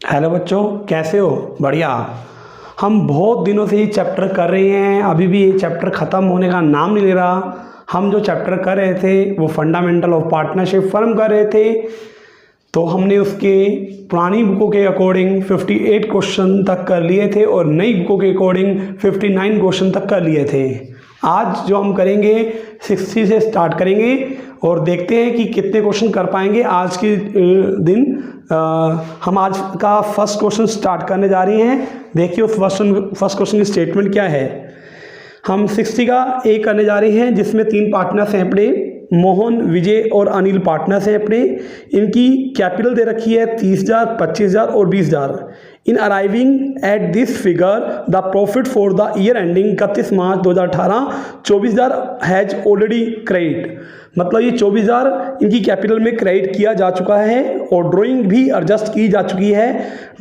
Hello बच्चों, कैसे हो? बढ़िया। हम बहुत दिनों से ये चैप्टर कर रहे हैं, अभी भी ये चैप्टर ख़त्म होने का नाम नहीं ले रहा। हम जो चैप्टर कर रहे थे वो फंडामेंटल ऑफ पार्टनरशिप फर्म कर रहे थे। तो हमने उसके पुरानी बुकों के अकॉर्डिंग 58 क्वेश्चन तक कर लिए थे और नई बुकों के अकॉर्डिंग 59 क्वेश्चन तक कर लिए थे। आज जो हम करेंगे 60 से स्टार्ट करेंगे और देखते हैं कि कितने क्वेश्चन कर पाएंगे आज के दिन। हम आज का फर्स्ट क्वेश्चन स्टार्ट करने जा रहे हैं। देखिए उस फर्स्ट क्वेश्चन की स्टेटमेंट क्या है। हम 60 का ए करने जा रहे हैं, जिसमें 3 पार्टनर्स हैं अपने, मोहन, विजय और अनिल पार्टनर्स हैं अपने। इनकी कैपिटल दे रखी है 30,000, 25,000 और 20,000। In arriving at this figure the profit for the year ending 31 March 2018 24,000 has already credit. मतलब ये 24,000 इनकी कैपिटल में क्रेडिट किया जा चुका है और ड्राइंग भी एडजस्ट की जा चुकी है।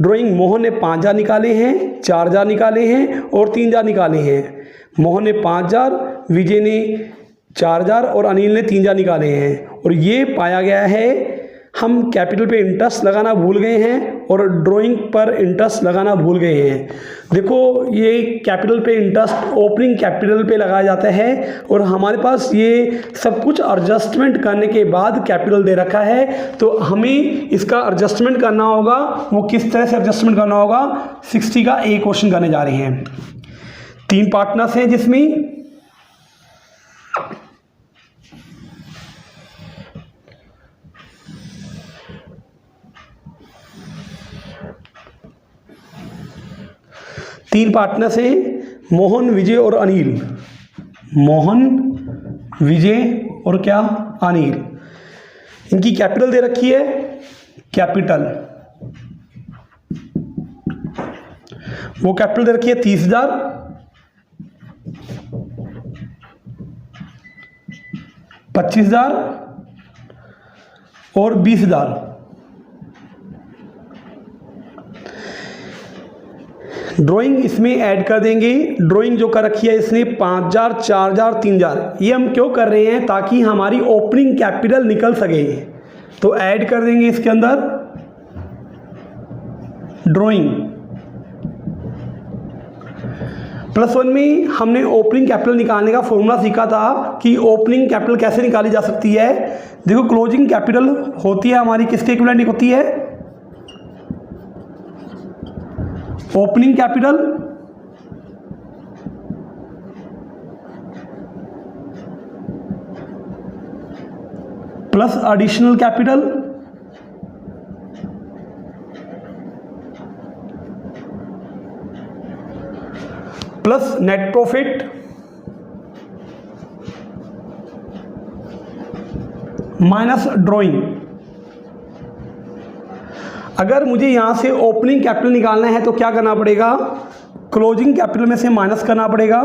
ड्राइंग मोहन ने 5,000 निकाले हैं, 4,000 निकाले हैं और 3,000 निकाले हैं। मोहन ने 5,000, विजय ने 4,000 और अनिल ने 3,000 निकाले हैं। और ये पाया गया है हम कैपिटल पे इंटरेस्ट लगाना भूल गए हैं और ड्राइंग पर इंटरेस्ट लगाना भूल गए हैं। देखो ये कैपिटल पे इंटरेस्ट ओपनिंग कैपिटल पे लगाया जाता है और हमारे पास ये सब कुछ एडजस्टमेंट करने के बाद कैपिटल दे रखा है। तो हमें इसका एडजस्टमेंट करना होगा। वो किस तरह से एडजस्टमेंट करना होगा, 60 का ए क्वेश्चन करने जा रहे हैं। 3 पार्टनर्स हैं जिसमें मोहन, विजय और अनिल। मोहन, विजय और क्या, अनिल। इनकी कैपिटल दे रखी है, कैपिटल वो कैपिटल दे रखी है 30,000, 25,000 और 20,000। ड्राइंग इसमें ऐड कर देंगे। ड्राइंग जो कर रखी है इसने 5,000, 4,000, 3,000। ये हम क्यों कर रहे हैं, ताकि हमारी ओपनिंग कैपिटल निकल सके। तो ऐड कर देंगे इसके अंदर ड्राइंग। +1 में हमने ओपनिंग कैपिटल निकालने का फॉर्मूला सीखा था कि ओपनिंग कैपिटल कैसे निकाली जा सकती है। देखो क्लोजिंग कैपिटल होती है हमारी किसके इक्विवेलेंट होती है, opening capital plus additional capital plus net profit minus drawing. अगर मुझे यहां से ओपनिंग कैपिटल निकालना है तो क्या करना पड़ेगा, क्लोजिंग कैपिटल में से माइनस करना पड़ेगा।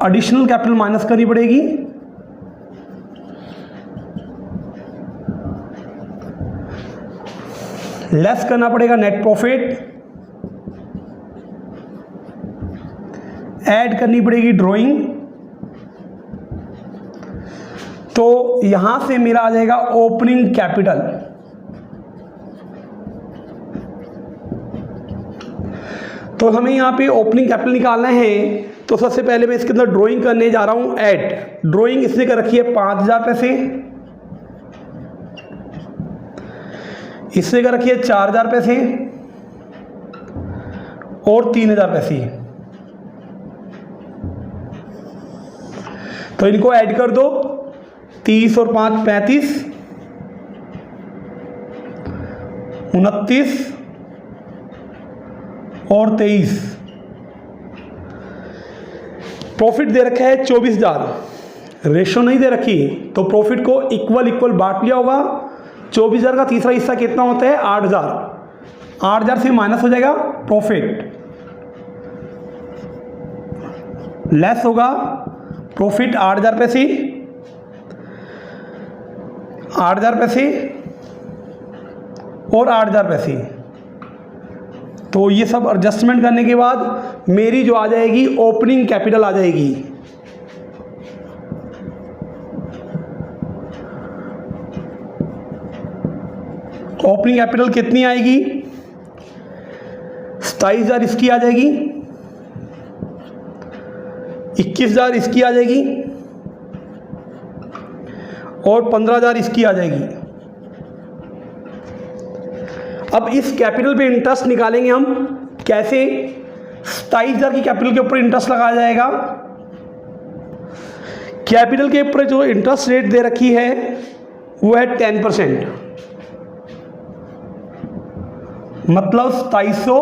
एडिशनल कैपिटल माइनस करनी पड़ेगी, लेस करना पड़ेगा नेट प्रॉफिट, ऐड करनी पड़ेगी ड्राइंग। तो यहां से मेरा आ जाएगा ओपनिंग कैपिटल। तो हमें यहां पे ओपनिंग कैपिटल निकालना है। तो सबसे पहले मैं इसके अंदर ड्राइंग करने जा रहा हूं। ऐड ड्राइंग इसने कर रखी है 5,000 पैसे, इसने कर रखी है 4,000 पैसे और 3,000 पैसे। तो इनको ऐड कर दो, 30 और 5 35, 29 और 23। प्रॉफिट दे रखा है 24,000। रेशो नहीं दे रखी तो प्रॉफिट को इक्वल बांट लिया होगा। 24,000 का तीसरा हिस्सा कितना होता है, 8,000। 8,000 से माइनस हो जाएगा प्रॉफिट, लेस होगा प्रॉफिट 8,000 पैसे, 8,000 पैसे और 8,000 पैसे। तो ये सब एडजस्टमेंट करने के बाद मेरी जो आ जाएगी ओपनिंग कैपिटल आ जाएगी। ओपनिंग कैपिटल कितनी आएगी? 27,000 इसकी आ जाएगी, 21,000 इसकी आ जाएगी और 15,000 इसकी आ जाएगी। अब इस कैपिटल पे इंटरेस्ट निकालेंगे हम कैसे? 27,000 की कैपिटल के ऊपर इंटरेस्ट लगाया जाएगा। कैपिटल के ऊपर जो इंटरेस्ट रेट दे रखी है वो है 10%, मतलब 2700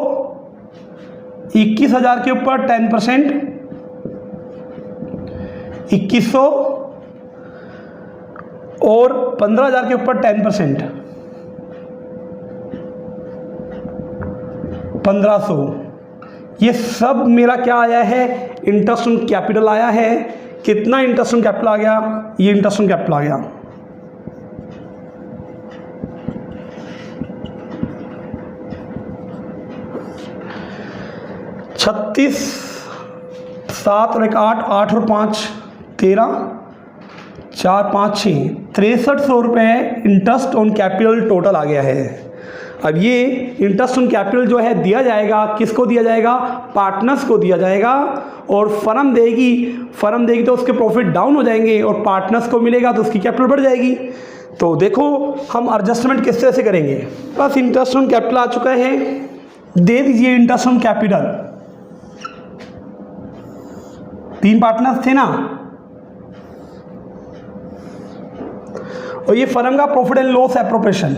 21,000 के ऊपर 10%, 2100 और 15,000 के ऊपर 10%, 1500। ये सब मेरा क्या आया है? इंटरेस्ट ऑन कैपिटल आया है। कितना इंटरेस्ट ऑन कैपिटल आ गया? ये इंटरेस्ट ऑन कैपिटल आ गया। छत्तीस, 7 और 1 8, 8 और 5 13, 4 5 6, 6300 रुपये इंटरेस्ट ऑन कैपिटल टोटल आ गया है। अब ये इंटरेस्ट ऑन कैपिटल जो है दिया जाएगा, किसको दिया जाएगा? पार्टनर्स को दिया जाएगा। और फर्म देगी तो उसके प्रॉफिट डाउन हो जाएंगे और पार्टनर्स को मिलेगा तो उसकी कैपिटल बढ़ जाएगी। तो देखो हम एडजस्टमेंट किस तरह से करेंगे। बस इंटरेस्ट ऑन कैपिटल आ चुका है, दे दीजिए इंटरेस्ट ऑन कैपिटल। 3 पार्टनर्स थे ना, और ये फर्म का प्रॉफिट एंड लॉस एप्रोप्रिएशन।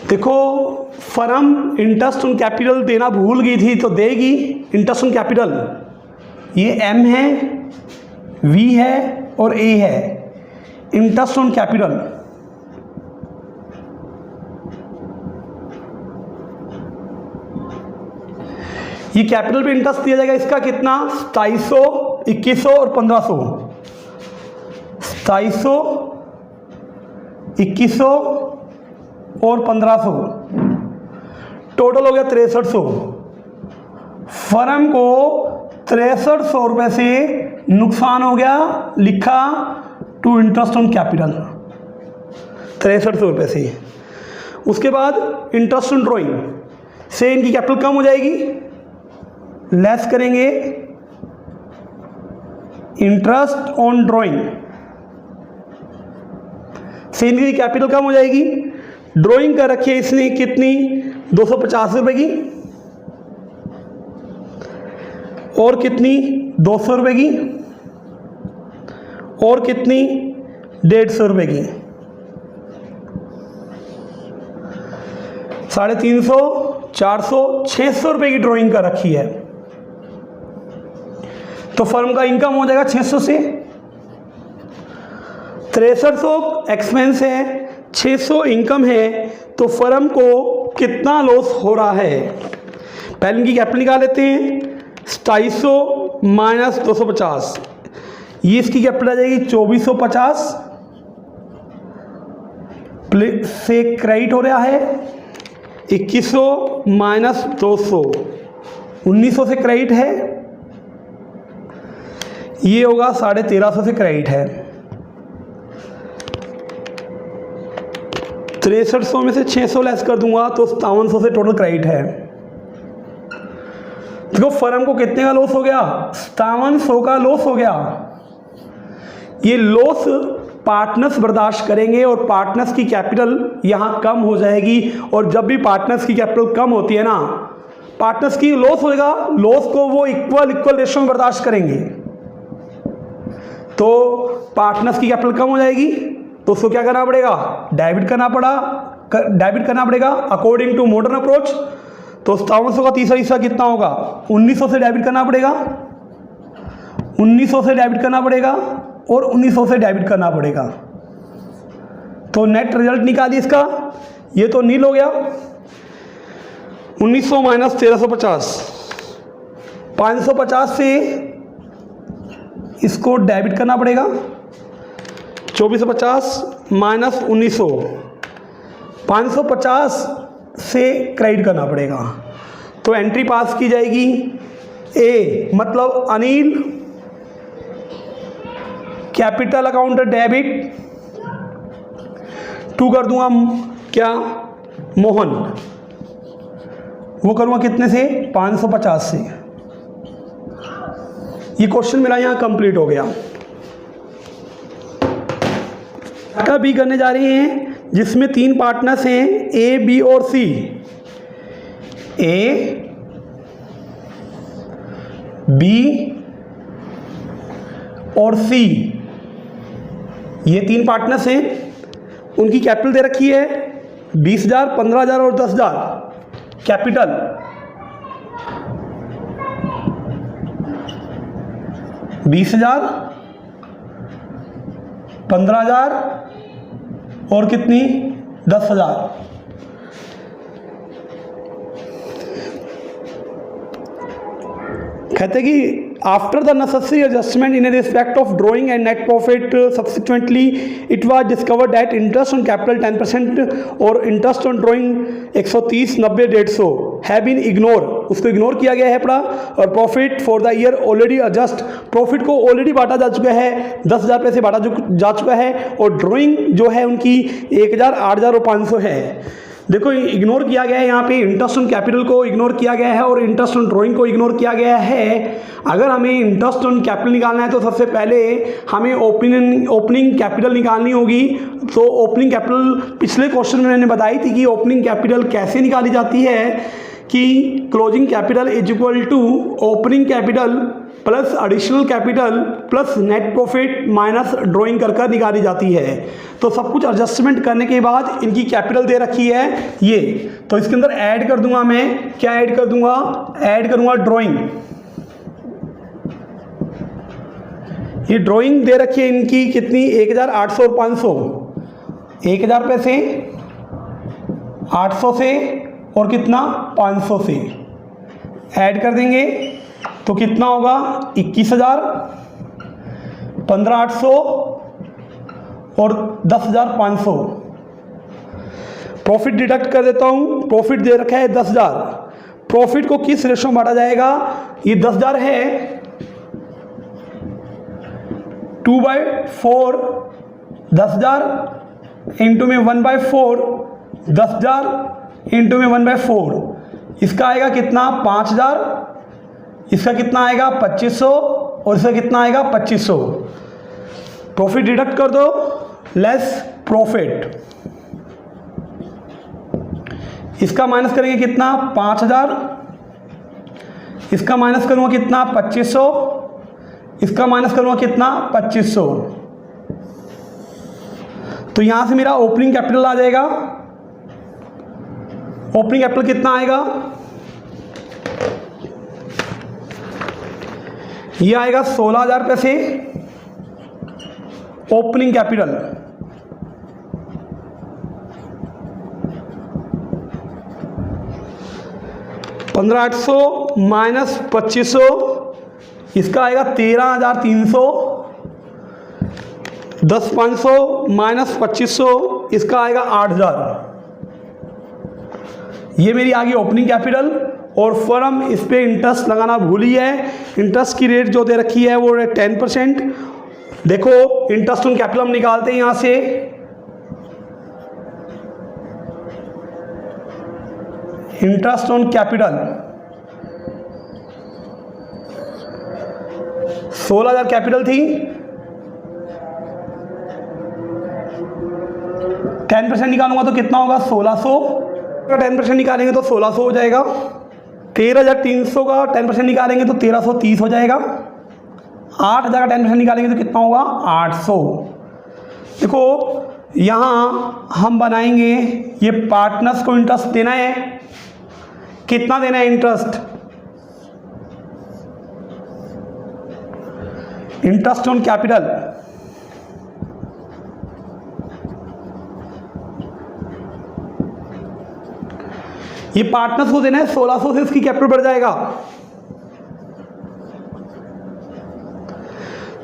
देखो फर्म इंटरेस्ट ऑन कैपिटल देना भूल गई थी तो देगी इंटरेस्ट ऑन कैपिटल। ये M है, V है और A है। इंटरेस्ट ऑन कैपिटल ये कैपिटल पे इंटरेस्ट दिया जाएगा, इसका कितना? 2700, 2100 और 1500। 2700, 2100 और 1500, टोटल हो गया 6300। फर्म को 6300 रुपये से नुकसान हो गया, लिखा टू इंटरेस्ट ऑन कैपिटल 6300 रुपये से। उसके बाद इंटरेस्ट ऑन ड्रॉइंग से इनकी कैपिटल कम हो जाएगी, लेस करेंगे इंटरेस्ट ऑन ड्रॉइंग से इनकी कैपिटल कम हो जाएगी। ड्राइंग कर रखी है इसने कितनी? 250 रुपये की, और कितनी? 200 रुपये की, और कितनी? 150 रुपये की। 350, 400, 600 रुपये की ड्राइंग कर रखी है। तो फर्म का इनकम हो जाएगा 600 से। 6300 एक्सपेंस है, 600 इनकम है, तो फर्म को कितना लॉस हो रहा है? पहले इनकी कैपिटल निकाल लेते हैं। 2700 माइनस 250, ये इसकी कैपिटल आ जाएगी 2450 से क्रेडिट हो रहा है। 2100 माइनस 200, 1900 से क्रेडिट है। ये होगा 1350 से क्रेडिट है। 6300 में से 600 लेस कर दूंगा तो 5700 से टोटल क्रेडिट है। देखो फर्म को कितने का लॉस हो गया? 5700 का लॉस हो गया। ये लॉस पार्टनर्स बर्दाश्त करेंगे और पार्टनर्स की कैपिटल यहाँ कम हो जाएगी। और जब भी पार्टनर्स की कैपिटल कम होती है ना, पार्टनर्स की लॉस होएगा, लॉस को वो इक्वल रेशियो में बर्दाश्त करेंगे। तो पार्टनर्स की कैपिटल कम हो जाएगी तो उसको क्या करना पड़ेगा? डेबिट करना पड़ेगा अकॉर्डिंग टू मॉडर्न अप्रोच। तो 5700 का तीसरा हिस्सा कितना होगा? 1900 से डेबिट करना पड़ेगा, 1900 से डेबिट करना पड़ेगा और 1900 से डेबिट करना पड़ेगा। तो नेट रिजल्ट निकालिए इसका। ये तो नील हो गया। 1900 माइनस 1350, 550 से इसको डेबिट करना पड़ेगा। 2450 माइनस 1900, 550 से क्रेडिट करना पड़ेगा। तो एंट्री पास की जाएगी ए मतलब Anil, capital account debit, to कर दूंगा क्या, मोहन, वो करूंगा कितने से, 550 से। ये क्वेश्चन मेरा यहाँ कंप्लीट हो गया। का बी करने जा रहे हैं जिसमें 3 पार्टनर्स हैं ए, बी और सी। ए, बी और सी, ये 3 पार्टनर्स हैं। उनकी कैपिटल दे रखी है 20,000, 15,000 और 10,000 कैपिटल। बीस 15,000 और कितनी, 10,000। कहते कि after the necessary adjustment in respect of drawing and net profit subsequently it was discovered that interest on capital 10% और इंटरेस्ट ऑन ड्रॉइंग 130, 90, 150 है बीन इग्नोर, उसको इग्नोर किया गया है पड़ा। और profit for the year already adjust, profit को already बांटा जा चुका है, 10,000 पैसे बांटा जा चुका है। और ड्रॉइंग जो है उनकी 1,000, 8,000 और 500 है। देखो इग्नोर किया गया है यहाँ पे, इंटरेस्ट ऑन कैपिटल को इग्नोर किया गया है और इंटरेस्ट ऑन ड्राइंग को इग्नोर किया गया है। अगर हमें इंटरेस्ट ऑन कैपिटल निकालना है तो सबसे पहले हमें ओपनिंग कैपिटल निकालनी होगी। तो ओपनिंग कैपिटल पिछले क्वेश्चन में मैंने बताई थी कि ओपनिंग कैपिटल कैसे निकाली जाती है कि closing capital is equal to opening capital plus additional capital plus net profit minus drawing कर निकाली जाती है। तो सब कुछ एडजस्टमेंट करने के बाद इनकी कैपिटल दे रखी है ये, तो इसके अंदर ऐड कर दूंगा मैं, क्या ऐड कर दूंगा, ऐड करूंगा ड्राइंग। ये ड्राइंग दे रखी है इनकी कितनी, 1,800 और 500, 1,000 पैसे 800 से और कितना 500 से ऐड कर देंगे तो कितना होगा 21,000, 15,800 और 10,500। प्रॉफिट डिडक्ट कर देता हूं, प्रॉफिट दे रखा है 10,000। प्रॉफिट को किस रेशो में बांटा जाएगा, ये 10,000 है 2/4, 10,000 इंटू में 1/4, 10,000 इंटू में 1/4, इसका आएगा कितना 5,000, इसका कितना आएगा 2,500 और इसका कितना आएगा 2,500। प्रॉफिट डिडक्ट कर दो, लेस प्रॉफिट, इसका माइनस करेंगे कितना 5,000, इसका माइनस करूंगा कितना 2,500, इसका माइनस करूंगा कितना 2,500। तो यहां से मेरा ओपनिंग कैपिटल आ जाएगा। ओपनिंग कैपिटल कितना आएगा, ये आएगा 16,000 पैसे ओपनिंग कैपिटल। $15,800 माइनस 2,500, इसका आएगा 13,300, 10,500 माइनस 2,500, इसका आएगा 8,000। ये मेरी आ गई ओपनिंग कैपिटल। और फर्म इस पे इंटरेस्ट लगाना भूली है, इंटरेस्ट की रेट जो दे रखी है वो 10%। देखो इंटरेस्ट ऑन कैपिटल हम निकालते हैं यहां से, इंटरेस्ट ऑन कैपिटल 16,000 कैपिटल थी, 10% निकालूंगा तो कितना होगा 1,600 का 10% निकालेंगे तो 1,600 हो जाएगा। 13,300 का 10% निकालेंगे तो 1,330 हो जाएगा। 8,000 का 10% निकालेंगे तो कितना होगा 800। देखो यहाँ हम बनाएंगे, ये पार्टनर्स को इंटरेस्ट देना है, कितना देना है इंटरेस्ट, इंटरेस्ट ऑन कैपिटल ये पार्टनर्स को देना है 1,600 से इसकी कैपिटल बढ़ जाएगा,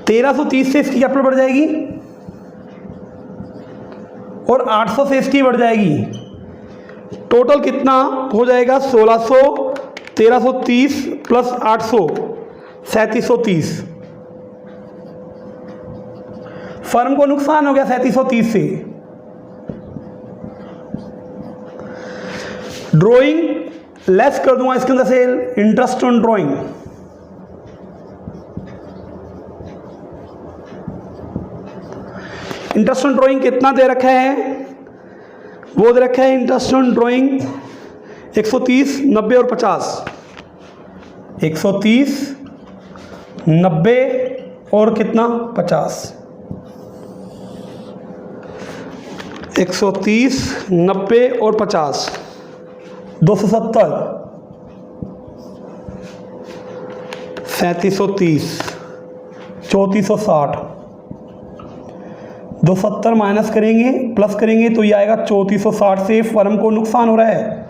1,330 से इसकी कैपिटल बढ़ जाएगी और 800 से इसकी बढ़ जाएगी। टोटल कितना हो जाएगा 1,600, 1,330 प्लस 800 3730। फर्म को नुकसान हो गया 3730 से। ड्रॉइंग लेस कर दूंगा इसके अंदर से interest on drawing. Interest on drawing कितना दे रखा है? वो दे रखा है इंटरेस्ट ऑन ड्रॉइंग 130, 90 और 50। 130, 90 और कितना 50। 130, 90 और 50 270, 3730, 3460। 270 माइनस करेंगे प्लस करेंगे तो ये आएगा 3460 से फर्म को नुकसान हो रहा है।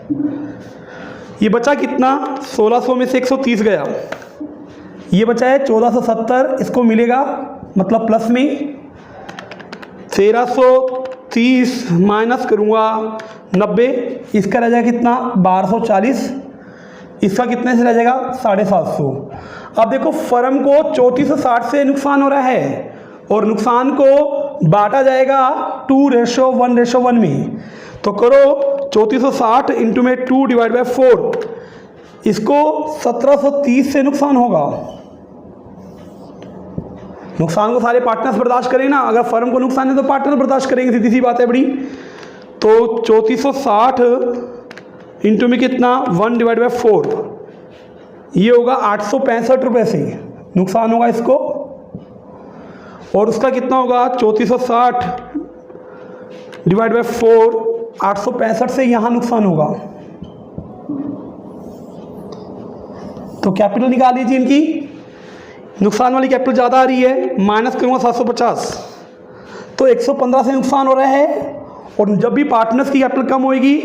ये बचा कितना? 1600 में से 130 गया, ये बचा है 1470। इसको मिलेगा मतलब प्लस में 1330 माइनस करूँगा 90, इसका रह जाएगा कितना? 1240। इसका कितने से रह जाएगा? 750। अब देखो फर्म को 3460 से नुकसान हो रहा है और नुकसान को बांटा जाएगा 2:1:1 में। तो करो 3460 इंटू में 2 डिवाइड बाई 4, इसको 1730 से नुकसान होगा। नुकसान को सारे पार्टनर्स बर्दाश्त करें ना, अगर फर्म को नुकसान है तो पार्टनर बर्दाश्त करेंगे, सीधी सी बात है बड़ी। तो 3460 इंटू में कितना? 1 डिवाइड बाई 4, ये होगा 865 रुपये से नुकसान होगा इसको। और उसका कितना होगा? 3460 डिवाइड बाई 4, 865 से यहाँ नुकसान होगा। तो कैपिटल निकाल लीजिए इनकी। नुकसान वाली कैपिटल ज़्यादा आ रही है, माइनस करूँगा 750, तो 115 से नुकसान हो रहा है। और जब भी पार्टनर्स की कैपिटल कम होएगी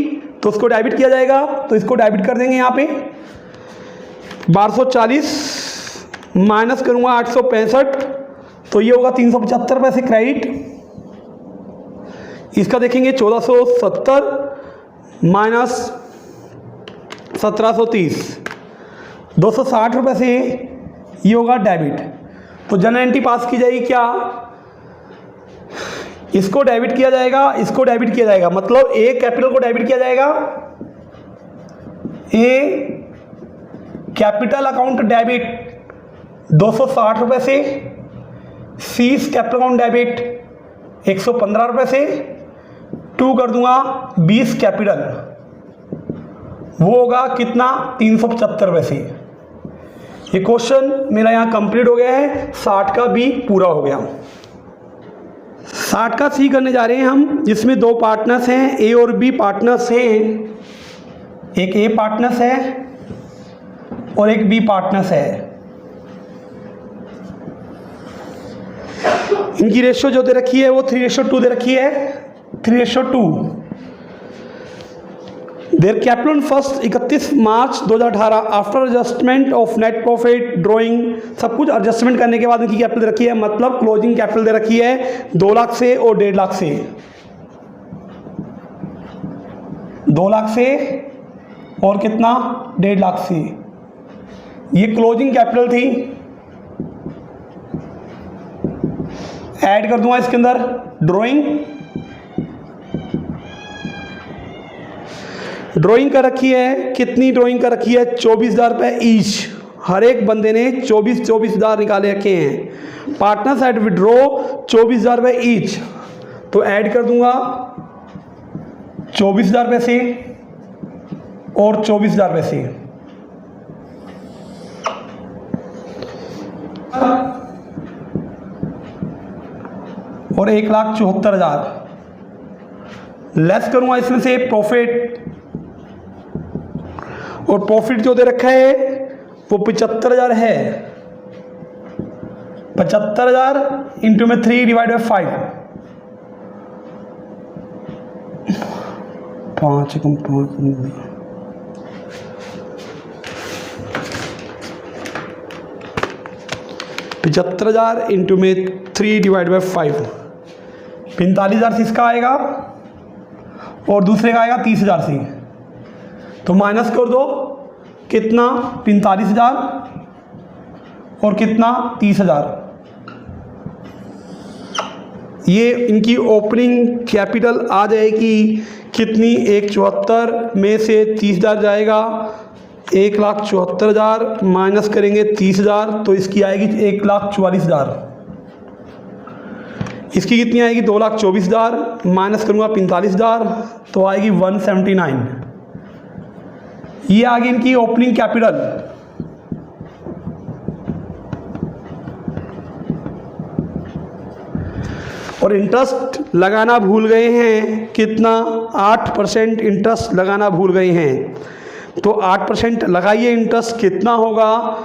तो उसको डेबिट किया जाएगा, तो इसको डेबिट कर देंगे यहाँ पे 1240 माइनस करूँगा 865, तो ये होगा 375 रुपये से क्रेडिट। इसका देखेंगे 1470 माइनस 1730, 260 रुपये से ये होगा डेबिट। तो जनरल एंट्री पास की जाएगी क्या? इसको डेबिट किया जाएगा, इसको डेबिट किया जाएगा, मतलब ए कैपिटल को डेबिट किया जाएगा। ए कैपिटल अकाउंट डेबिट 260 रुपये से, सी कैपिटल अकाउंट डेबिट 115 रुपये से, 2 कर दूंगा 20 कैपिटल, वो होगा कितना? 375 रुपये से। ये क्वेश्चन मेरा यहाँ कंप्लीट हो गया है, 60 का बी पूरा हो गया। 60 का सी करने जा रहे हैं हम, जिसमें 2 पार्टनर्स हैं, ए और बी पार्टनर्स हैं। एक ए पार्टनर्स है और एक बी पार्टनर्स है। इनकी रेशियो जो दे रखी है वो 3:2 दे रखी है, 3:2। Their capital on first 31 March 2018 after adjustment of net profit drawing, सब कुछ एडजस्टमेंट करने के बाद इनकी कैपिटल रखी है, मतलब क्लोजिंग कैपिटल दे रखी है 2 लाख से और 1.5 लाख से। 2 लाख से और कितना? 1.5 लाख से। ये क्लोजिंग कैपिटल थी। ऐड कर दूंगा इसके अंदर ड्राइंग कर रखी है। कितनी ड्राइंग कर रखी है? 24,000 रुपये ईच। हर एक बंदे ने 24,000 निकाले रखे हैं। पार्टनर्स एट विड्रॉ 24,000 रुपये ईच, तो ऐड कर दूंगा 24,000 रुपये से और 24,000 रुपये से। और 1,74,000 लेस करूंगा इसमें से प्रॉफिट, और प्रॉफिट जो दे रखा है वो 75,000 है। 75,000 इंटू में 3 डिवाइड बाई 5, 5 75,000 इंटू में 3 डिवाइड बाई 5, 45,000 से इसका आएगा और दूसरे का आएगा 30,000 से। तो माइनस कर दो, कितना 45,000 और कितना 30,000। ये इनकी ओपनिंग कैपिटल आ जाएगी कितनी, 1,74 में से 30,000 जाएगा, 1,74,000 माइनस करेंगे 30,000 तो इसकी आएगी 1,44,000। इसकी कितनी आएगी 2,24,000 माइनस करूँगा 45,000 तो आएगी 179। ये आ गई इनकी ओपनिंग कैपिटल। और इंटरेस्ट लगाना भूल गए हैं कितना, 8% इंटरेस्ट लगाना भूल गए हैं। तो 8% लगाइए, इंटरेस्ट कितना होगा,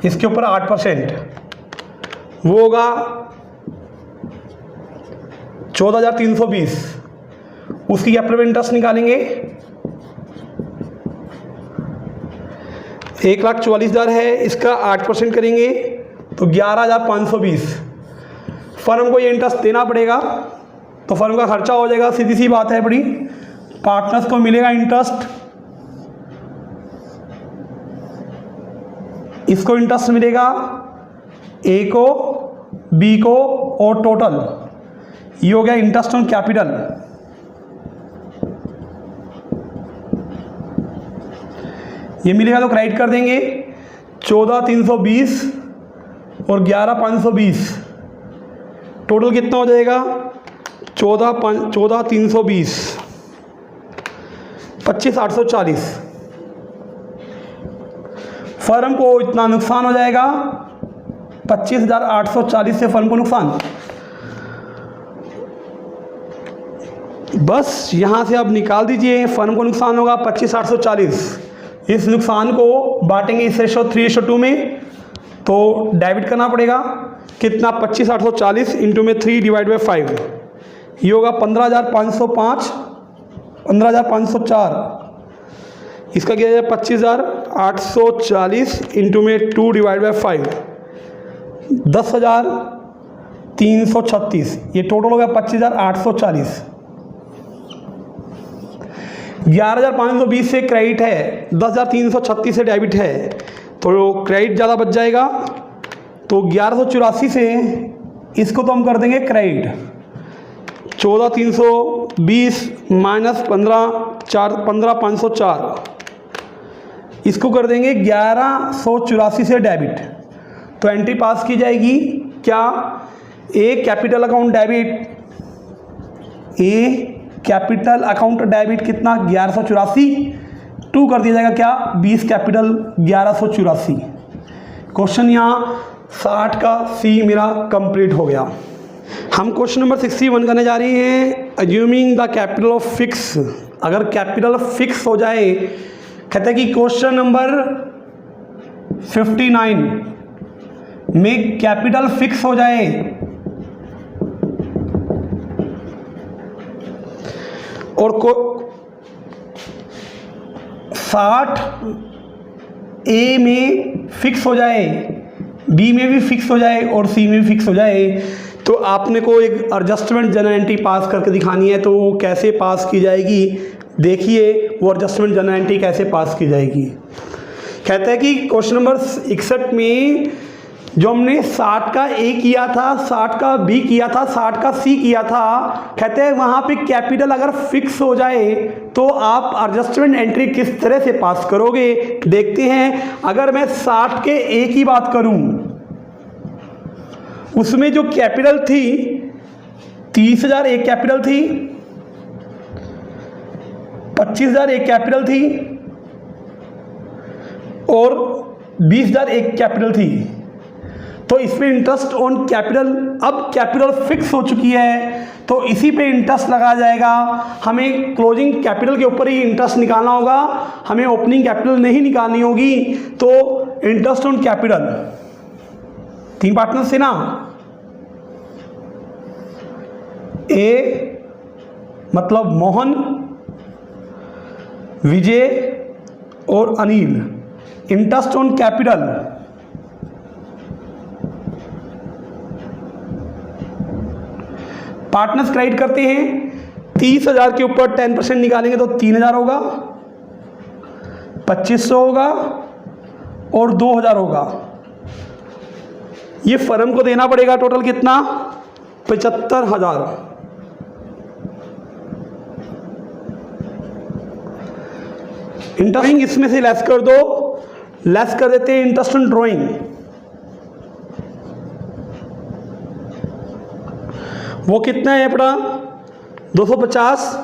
इसके ऊपर 8% वो होगा 14,320। उसकी कैपिटल इंटरेस्ट निकालेंगे, 1,44,000 है, इसका 8% करेंगे तो 11,520। फर्म को ये इंटरेस्ट देना पड़ेगा तो फर्म का खर्चा हो जाएगा, सीधी सी बात है बड़ी। पार्टनर्स को मिलेगा इंटरेस्ट, इसको इंटरेस्ट मिलेगा, ए को, बी को और टोटल ये हो गया इंटरेस्ट ऑन कैपिटल। ये मिलेगा तो क्रेडिट कर देंगे 14,320 और 11,520। टोटल कितना हो जाएगा 14,320 25,840। फर्म को इतना नुकसान हो जाएगा, 25,840 से फर्म को नुकसान। बस यहाँ से अब निकाल दीजिए, फर्म को नुकसान होगा 25,840। इस नुकसान को बांटेंगे इस रेशो 3:2 में, तो डेबिट करना पड़ेगा कितना, 25,840 इंटू में 3/5 ये होगा 15,505, 15,504। इसका क्या है 25,840 इंटू में 2/5 10,336। ये टोटल हो गया 25,840। 11,520 से क्रेडिट है, 10,336 से डेबिट है, तो क्रेडिट ज़्यादा बच जाएगा। तो 1184 से इसको तो हम कर देंगे क्रेडिट, 14,320 माइनस 15,504 इसको कर देंगे 1184 से डेबिट। तो एंट्री पास की जाएगी क्या, ए कैपिटल अकाउंट डेबिट, ए कैपिटल अकाउंट डेबिट कितना 1184, टू कर दिया जाएगा क्या 20 कैपिटल 1184। क्वेश्चन यहाँ 60 का सी मेरा कंप्लीट हो गया। हम क्वेश्चन नंबर 61 करने जा रहे हैं, assuming the capital of fix. अगर कैपिटल फिक्स हो जाए, कहते हैं कि क्वेश्चन नंबर 59 में कैपिटल फिक्स हो जाए और 60 ए में फिक्स हो जाए, बी में भी फिक्स हो जाए और सी में भी फिक्स हो जाए, तो आपने को एक एडजस्टमेंट जनरल एंट्री पास करके दिखानी है। तो वो कैसे पास की जाएगी, देखिए वो एडजस्टमेंट जनरल एंट्री कैसे पास की जाएगी। कहते हैं कि क्वेश्चन नंबर 61 में जो हमने 60 का ए किया था, 60 का बी किया था, 60 का सी किया था, कहते हैं वहाँ पे कैपिटल अगर फिक्स हो जाए तो आप एडजस्टमेंट एंट्री किस तरह से पास करोगे, देखते हैं। अगर मैं 60 के ए की बात करूं, उसमें जो कैपिटल थी 30,000 एक कैपिटल थी, 25,000 एक कैपिटल थी और 20,000 एक कैपिटल थी। तो इसमें इंटरेस्ट ऑन कैपिटल, अब कैपिटल फिक्स हो चुकी है तो इसी पे इंटरेस्ट लगाया जाएगा। हमें क्लोजिंग कैपिटल के ऊपर ही इंटरेस्ट निकालना होगा, हमें ओपनिंग कैपिटल नहीं निकालनी होगी। तो इंटरेस्ट ऑन कैपिटल, 3 पार्टनर्स थे ना, ए मतलब मोहन, विजय और Anil. Interest on capital partners credit करते हैं 30,000 के ऊपर 10% निकालेंगे तो 3,000 होगा, 2,500 होगा और 2,000 होगा। ये फर्म को देना पड़ेगा टोटल कितना, 75,000। इंटरेस्ट इसमें से लेस कर दो, लेस कर देते हैं इंटरेस्ट ऑन ड्रॉइंग। वो कितना है अपना 250,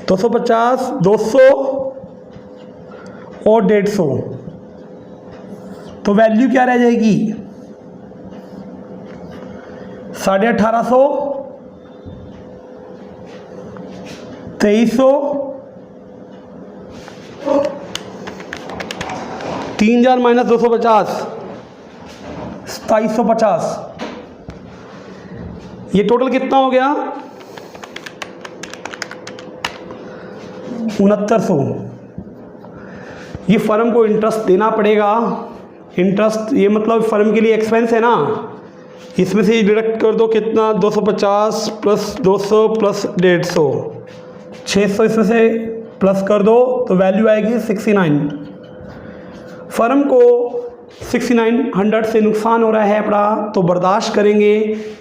200 और 150। तो वैल्यू क्या रह जाएगी 1850, 2300, 3,000 माइनस 250, 2750। ये टोटल कितना हो गया 6900। ये फर्म को इंटरेस्ट देना पड़ेगा। इंटरेस्ट ये मतलब फर्म के लिए एक्सपेंस है ना, इसमें से डिडक्ट कर दो कितना 250 प्लस 200 प्लस 150, 600 इसमें से प्लस कर दो तो वैल्यू आएगी 69। फर्म को 6900 से नुकसान हो रहा है अपना, तो बर्दाश्त करेंगे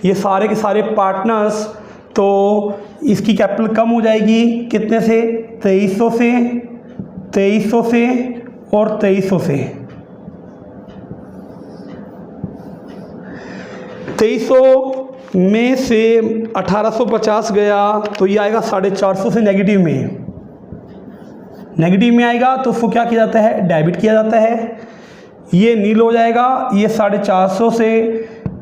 ये सारे के सारे पार्टनर्स। तो इसकी कैपिटल कम हो जाएगी कितने से 2300 से, 2300 से और 2300 से। 2300 में से 1850 गया तो ये आएगा 450 से नेगेटिव में, नेगेटिव में आएगा तो उसको क्या किया जाता है डेबिट किया जाता है। ये नील हो जाएगा, ये 450 से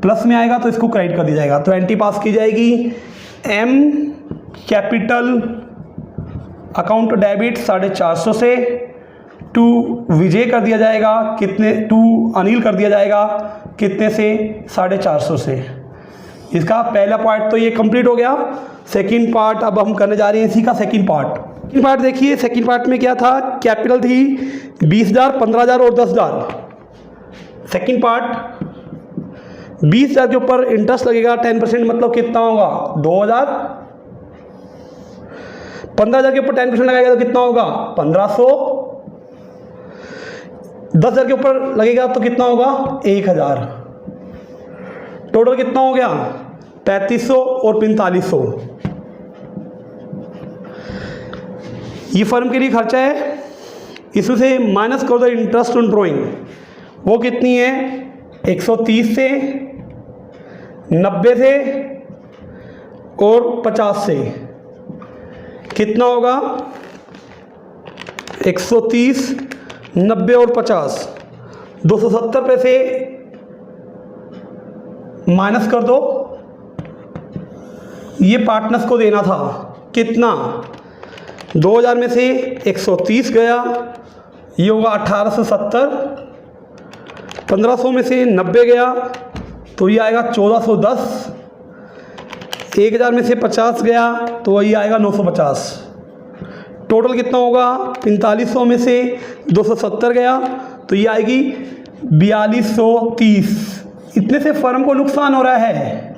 प्लस में आएगा तो इसको क्रेडिट कर दिया जाएगा। तो एंट्री पास की जाएगी एम कैपिटल अकाउंट डेबिट 450 से, टू विजय कर दिया जाएगा कितने, टू अनिल कर दिया जाएगा कितने से 450 से। इसका पहला पार्ट तो ये कंप्लीट हो गया। सेकंड पार्ट अब हम करने जा रहे हैं इसी का सेकंड पार्ट। सेकंड पार्ट देखिए, सेकंड पार्ट में क्या था, कैपिटल थी 20,000, 15,000 और 10,000। सेकंड पार्ट 20,000 के ऊपर इंटरेस्ट लगेगा 10%, मतलब कितना होगा 2,000। 15,000 के ऊपर 10% लगाएगा तो कितना होगा 1,500। 10,000 के ऊपर लगेगा तो कितना होगा 1,000। टोटल कितना हो गया 3,500 और 4,500। ये फर्म के लिए खर्चा है। इसमें से माइनस कर दो इंटरेस्ट ऑन ड्रॉइंग, वो कितनी है 130 से, 90 से और 50 से। कितना होगा 130, 90 और 50, 270 रुपये से माइनस कर दो। ये पार्टनर्स को देना था कितना 2,000 में से 130 गया, ये होगा 1,870। 1,500 में से 90 गया तो ये आएगा 1,410। 1,000 में से 50 गया तो ये आएगा 950। टोटल कितना होगा 4,500 में से 270 गया तो ये आएगी 4,230। इतने से फर्म को नुकसान हो रहा है।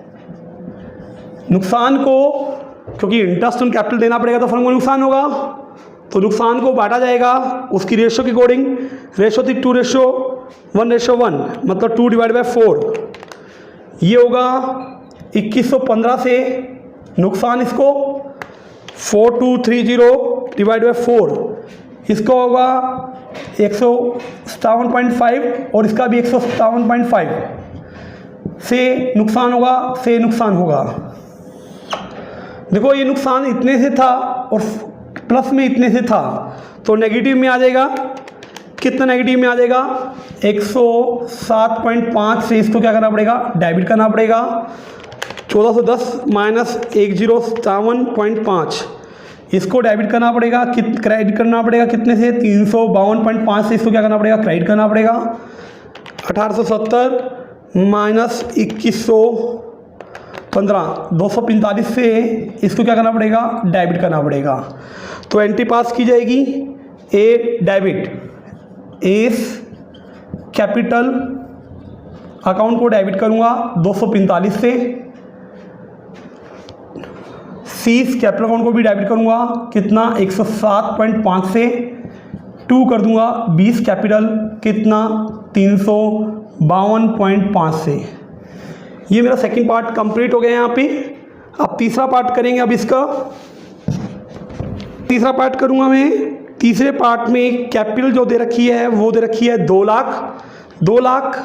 नुकसान को क्योंकि इंटरेस्ट ऑन कैपिटल देना पड़ेगा तो फर्म को नुकसान होगा, तो नुकसान को बांटा जाएगा उसकी रेशो के अकॉर्डिंग। रेशो थी 2:1:1, मतलब 2/4। ये होगा 2115 से नुकसान इसको 4230/4, इसको होगा 157.5 और इसका भी 157.5 से नुकसान होगा, से नुकसान होगा। देखो ये नुकसान इतने से था और प्लस में इतने से था तो नेगेटिव में आ जाएगा। कितना नेगेटिव में आ जाएगा 107.5 से इसको क्या करना पड़ेगा डेबिट करना पड़ेगा। 1410 माइनस 107.5 इसको डेबिट करना पड़ेगा, क्रेडिट करना पड़ेगा कितने से 352.5 से इसको क्या करना पड़ेगा क्रेडिट करना पड़ेगा। 1870 माइनस 2115 245 से इसको क्या करना पड़ेगा डेबिट करना पड़ेगा। तो एंट्री पास की जाएगी ए डेबिट एस कैपिटल अकाउंट को डेबिट करूंगा 245 से इस कैपिटल अकाउंट को भी डेबिट करूँगा, कितना 107.5 से 2 कर दूंगा 20 कैपिटल, कितना 352.5 से। ये मेरा सेकंड पार्ट कंप्लीट हो गया यहाँ पे। अब तीसरा पार्ट करेंगे। अब इसका तीसरा पार्ट करूँगा मैं। तीसरे पार्ट में कैपिटल जो दे रखी है वो दे रखी है 2 लाख। 2 लाख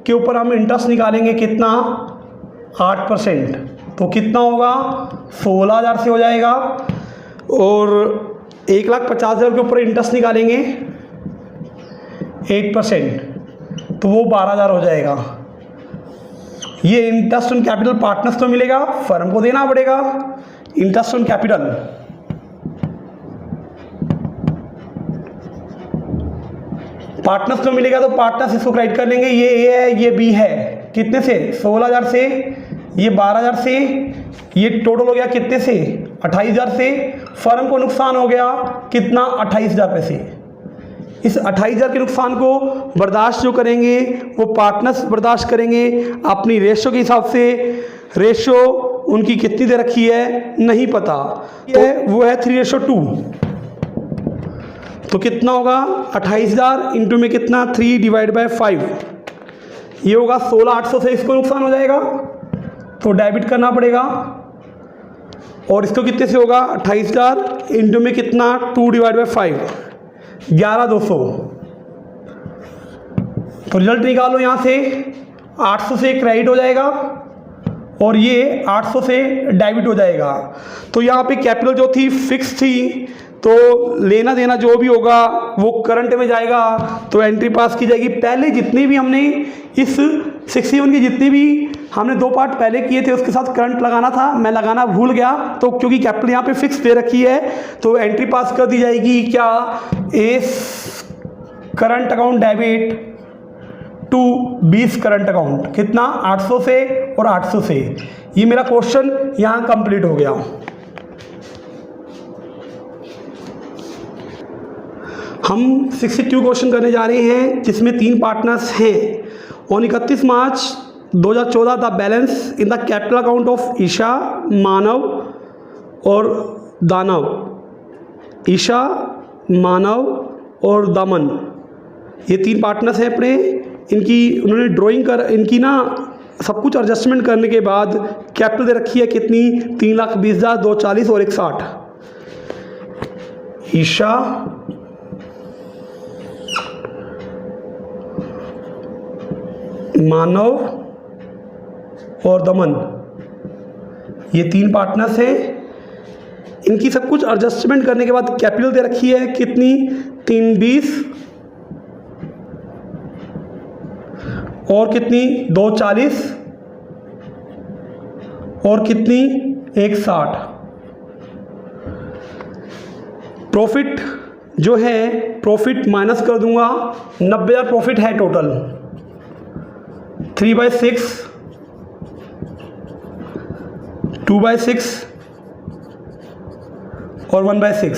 के ऊपर हम इंटरेस्ट निकालेंगे, कितना 8%, तो कितना होगा 16,000 से हो जाएगा। और 1,50,000 के ऊपर इंटरेस्ट निकालेंगे 8%, तो वो 12,000 हो जाएगा। ये इंटरेस्ट ऑन कैपिटल पार्टनर्स को मिलेगा, फर्म को देना पड़ेगा। इंटरेस्ट ऑन कैपिटल पार्टनर्स को मिलेगा, तो पार्टनर्स इसको क्रेडिट कर लेंगे। ये ए है, ये बी है, कितने से 16,000 से, ये 12,000 से, ये टोटल हो गया कितने से 28,000 से। फर्म को नुकसान हो गया कितना 28,000 रुपये से। इस 28,000 के नुकसान को बर्दाश्त जो करेंगे वो पार्टनर्स बर्दाश्त करेंगे अपनी रेशो के हिसाब से। रेशो उनकी कितनी दे रखी है नहीं पता, वो है 3:2। तो कितना होगा 28,000 इंटू में कितना 3/5, ये होगा 16,800 से इसको नुकसान हो जाएगा, तो डेबिट करना पड़ेगा। और इसको कितने से होगा 28,000 इंटू में कितना 2/5, 11,200। तो रिजल्ट निकालो यहाँ से, 800 से क्रेडिट हो जाएगा और ये 800 से डेबिट हो जाएगा। तो यहाँ पे कैपिटल जो थी फिक्स थी, तो लेना देना जो भी होगा वो करंट में जाएगा, तो एंट्री पास की जाएगी। पहले जितनी भी हमने इस 61 की जितनी भी हमने 2 पार्ट पहले किए थे उसके साथ करंट लगाना था, मैं लगाना भूल गया। तो क्योंकि कैपिटल यहाँ पे फिक्स दे रखी है तो एंट्री पास कर दी जाएगी। क्या इस current account debit to 20 current account, कितना 800 से और 800 से। ये मेरा क्वेश्चन यहाँ कंप्लीट हो गया। हम 62 क्वेश्चन करने जा रहे हैं जिसमें 3 पार्टनर्स हैं। On 31 March 2014 the balance in the capital account of Isha, Manav और दानव। ईशा, मानव और दमन, ये 3 पार्टनर्स हैं अपने। इनकी उन्होंने ड्राइंग कर, इनकी ना सब कुछ एडजस्टमेंट करने के बाद कैपिटल दे रखी है कितनी 3,20,000, 240 और 160। ईशा, मानव और दमन, ये 3 पार्टनर्स हैं। इनकी सब कुछ एडजस्टमेंट करने के बाद कैपिटल दे रखी है कितनी 320 और कितनी 240 और कितनी 160। प्रॉफिट जो है प्रॉफिट माइनस कर दूंगा, 90,000 प्रॉफिट है टोटल। 3/6, 2/6 और 1/6।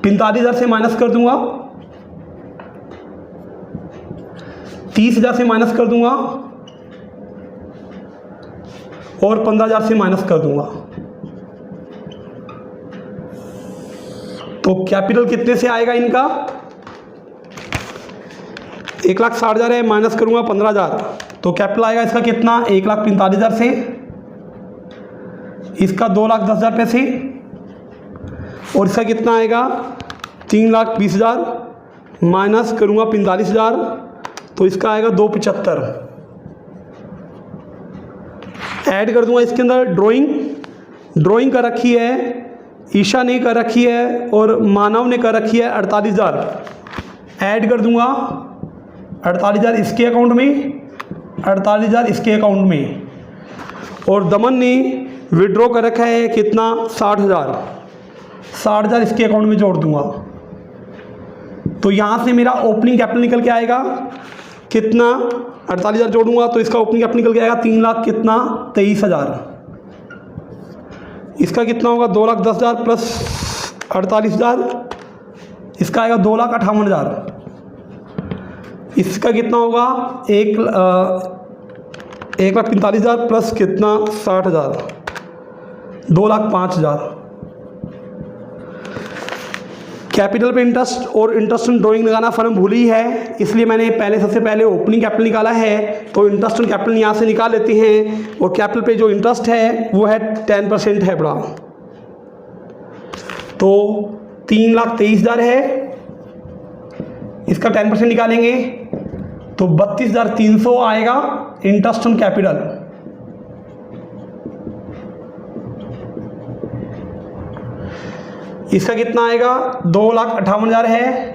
45,000 से माइनस कर दूंगा, 30,000 से माइनस कर दूंगा और 15,000 से माइनस कर दूंगा। तो कैपिटल कितने से आएगा इनका 1,60,000 है, माइनस करूंगा 15,000, तो कैपिटल आएगा इसका कितना 1,45,000 से। इसका 2,10,000 रुपये से और इसका कितना आएगा 3,20,000, माइनस करूंगा 45,000, तो इसका आएगा 275। ऐड कर दूंगा इसके अंदर ड्राइंग कर रखी है, ईशा ने कर रखी है और मानव ने कर रखी है 48,000। ऐड कर दूंगा 48,000 इसके अकाउंट में, 48,000 इसके अकाउंट में, और दमन ने विड्रॉ कर रखा है कितना 60,000 इसके अकाउंट में जोड़ दूंगा। तो यहाँ से मेरा ओपनिंग कैपिटल निकल के आएगा कितना 48,000 जोड़ूंगा तो इसका ओपनिंग कैपिटल निकल के आएगा 3,23,000। इसका कितना होगा 2,10,000 प्लस 48,000, इसका आएगा 2,58,000। इसका कितना होगा 1,45,000 प्लस कितना 60,000, 2,05,000। कैपिटल पे इंटरेस्ट और इंटरेस्ट ऑन ड्राइंग लगाना फर्म भूली है, इसलिए मैंने सबसे पहले ओपनिंग कैपिटल निकाला है। तो इंटरेस्ट ऑन कैपिटल यहाँ से निकाल लेते हैं, और कैपिटल पे जो इंटरेस्ट है वो है 10% है बड़ा, तो 3,23,000 है। इसका 10% निकालेंगे तो 32,300 आएगा इंटरेस्ट ऑन कैपिटल। इसका कितना आएगा, 2,58,000 है।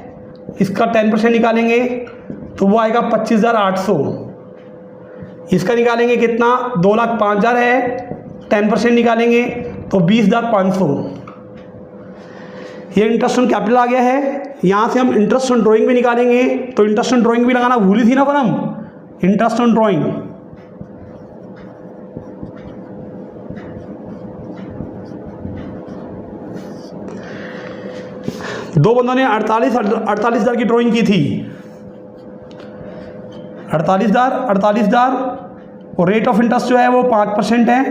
इसका 10% निकालेंगे तो वो आएगा 25,800। इसका निकालेंगे कितना, 2,05,000 है, 10% निकालेंगे तो 20,500। ये इंटरेस्ट ऑन कैपिटल आ गया है। यहाँ से हम इंटरेस्ट ऑन ड्राइंग भी निकालेंगे, तो इंटरेस्ट ऑन ड्राइंग भी लगाना भूली थी ना पर हम, इंटरेस्ट ऑन ड्राइंग दो बंदों ने 48,000 की ड्राइंग की थी, 48,000 और रेट ऑफ इंटरेस्ट जो है वो 5% है।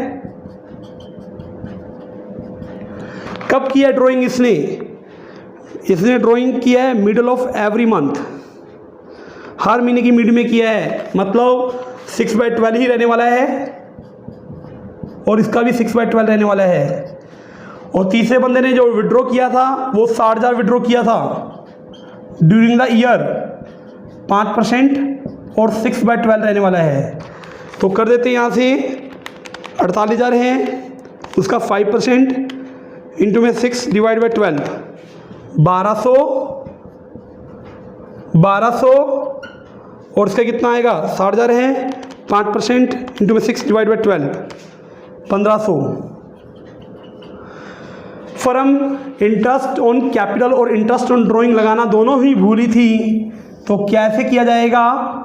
कब किया है ड्राइंग इसने ड्राइंग किया है मिडल ऑफ एवरी मंथ, हर महीने की मिड में किया है, मतलब 6/12 ही रहने वाला है, और इसका भी 6/12 रहने वाला है। और तीसरे बंदे ने जो विड्रॉ किया था वो 60,000 विड्रॉ किया था ड्यूरिंग द ईयर, 5% और 6/12 रहने वाला है। तो कर देते हैं यहाँ से 48,000 है, उसका 5% इंटू में 6 डिवाइड बाई 12, 1200 और इसका कितना आएगा, 60,000 है, 5% इंटू में 6 divide by 12, 1500। Firm interest on capital और इंटरेस्ट ऑन ड्राइंग लगाना दोनों ही भूली थी, तो कैसे किया जाएगा,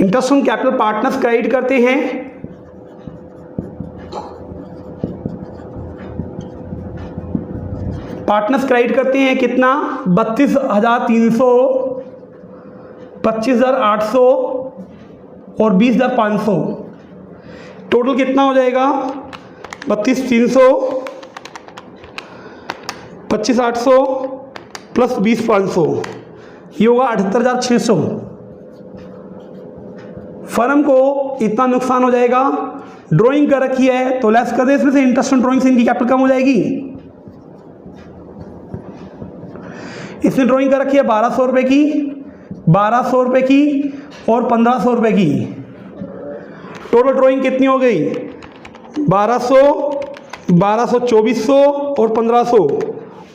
interest on capital partners credit करते हैं, पार्टनर्स क्रेडिट करते हैं कितना, 32,300, 25,800 और 20,500। टोटल कितना हो जाएगा, 32,300, 25,800 प्लस 20,500, ये होगा 78,600। फर्म को इतना नुकसान हो जाएगा। ड्राइंग कर रखी है तो लेस कर दे इसमें से, इंटरेस्ट ऑन ड्राइंग से इनकी कैपिटल कम हो जाएगी। इसने ड्राइंग कर रखी है 1,200 रुपये की, 1,200 रुपये की और 1,500 रुपये की। टोटल ड्राइंग कितनी हो गई, 1,200, 2,200, 2,400 और 1,500,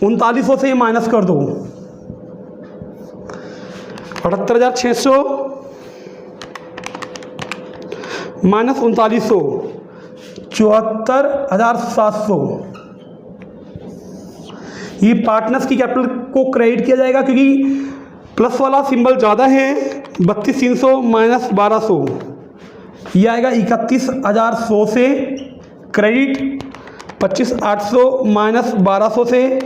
3,900 से माइनस कर दो, 78,600 माइनस 3,900, 74,700। ये पार्टनर्स की कैपिटल को क्रेडिट किया जाएगा, क्योंकि प्लस वाला सिंबल ज़्यादा है, 32,300 माइनस 1,200, ये आएगा 31,100 से क्रेडिट, 25,800 माइनस 1,200 से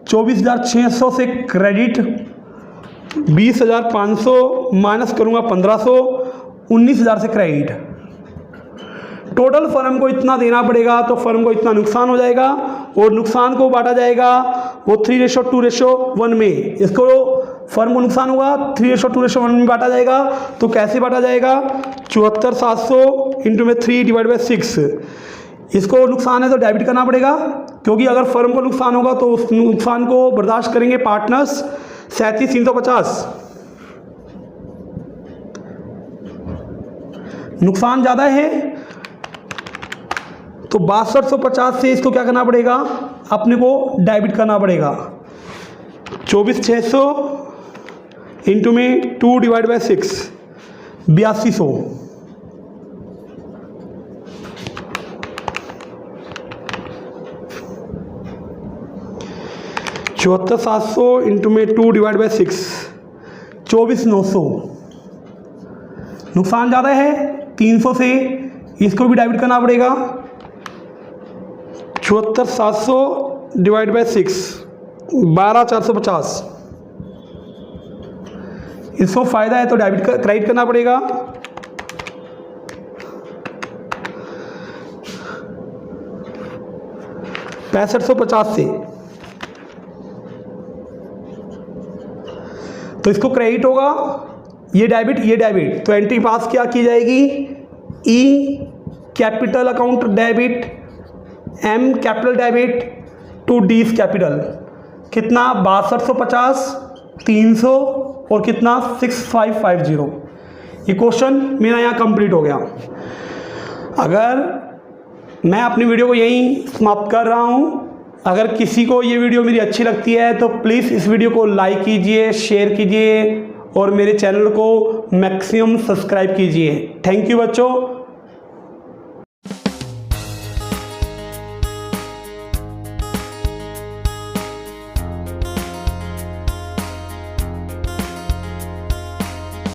24,600 से क्रेडिट, 20,500 माइनस करूँगा 1,500, 19,000 से क्रेडिट। टोटल फर्म को इतना देना पड़ेगा, तो फर्म को इतना नुकसान हो जाएगा, और नुकसान को बांटा जाएगा वो 3:2:1 में। इसको फर्म को नुकसान हुआ 3:2:1 में बांटा जाएगा। तो कैसे बांटा जाएगा, 74,700 इंटू में 3 डिवाइड बाई 6। इसको नुकसान है तो डेबिट करना पड़ेगा, क्योंकि अगर फर्म को नुकसान होगा तो उस नुकसान को बर्दाश्त करेंगे पार्टनर्स 37,350। नुकसान ज़्यादा है तो 6250 से इसको क्या करना पड़ेगा, अपने को डेबिट करना पड़ेगा। 24,600 इंटू में 2 डिवाइड बाई 6, 8200। 74,700 इंटू में 2 डिवाइड बाई 6, 24,900। नुकसान ज़्यादा है 300 से, इसको भी डेबिट करना पड़ेगा। 74,700 डिवाइड बाई 6, 12,450। इसको फ़ायदा है तो डेबिट क्रेडिट करना पड़ेगा। 6550 से, तो इसको क्रेडिट होगा, ये डेबिट, तो एंट्री पास क्या की जाएगी, E capital account debit, M capital debit to D capital, कितना 6250, 300 और कितना 6550। ये क्वेश्चन मेरा यहाँ कंप्लीट हो गया। अगर मैं अपनी वीडियो को यहीं समाप्त कर रहा हूँ। अगर किसी को ये वीडियो मेरी अच्छी लगती है तो प्लीज़ इस वीडियो को लाइक कीजिए, शेयर कीजिए और मेरे चैनल को मैक्सिमम सब्सक्राइब कीजिए। थैंक यू बच्चों।